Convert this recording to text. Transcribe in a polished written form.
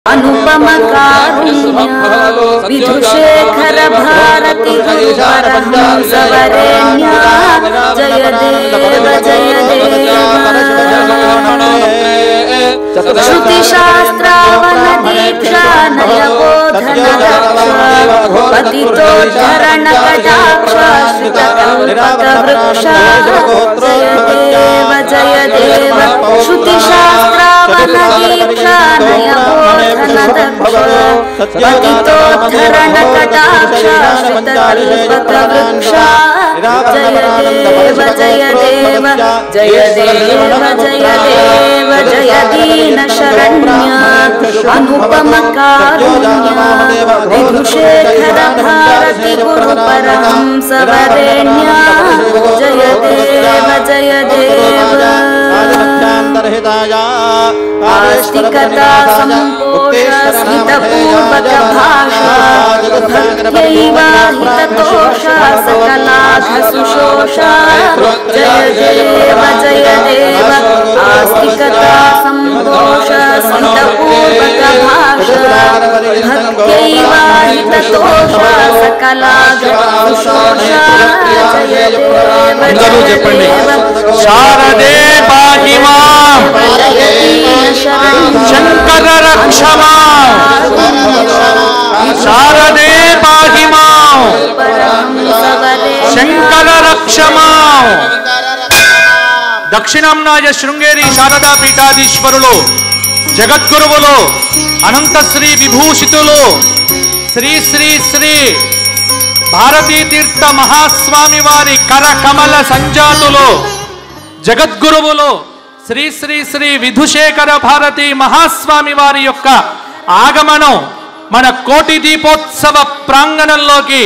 अनुपम कारुण्य विधुशेखर भारती गुरुपरहंस वरेण्य जय देव श्रुति शास्त्रावन दीक्षा नय बोधन पतितोद्धरण कटाक्ष श्रितकल्पक वृक्ष जय देव श्रुति शास्त्रावन दीक्षा नय बोधन पतितोद्धरण कटाक्ष श्रितकल्पक वृक्ष जय देव जय देव जय देव जय दीन शरण्य अनुपम कारुण्य विधुशेखर भारती गुरुपरहंस वरेण्य जय देव आस्तिकता संपोष स्मितपूर्वक भाषा भक्त्यैवा हिततोष सकलाघ सुशोषा जय देव आस्तिकता संपोष स्मितपूर्वक भाषा भक्त्यैवा हिततोष सकलाघ सुशोषा जय देव शारदे पाहि मां शंकर रक्ष मां शारदे पाहि मां शंकर रक्ष मां దక్షిణాంనాయ శృంగేరి శారదా పీఠాధీశ్వరులు జగద్గురువులు అనంత శ్రీ విభూషితులు శ్రీ శ్రీ శ్రీ భారతీ తీర్థ మహాస్వామి వారి కర కమల సంజాతులు జగద్గురువులు శ్రీ శ్రీ శ్రీ విధుశేఖర భారతీ మహాస్వామి వారి యొక్క ఆగమనం మన కోటి దీపోత్సవ ప్రాంగణంలోకి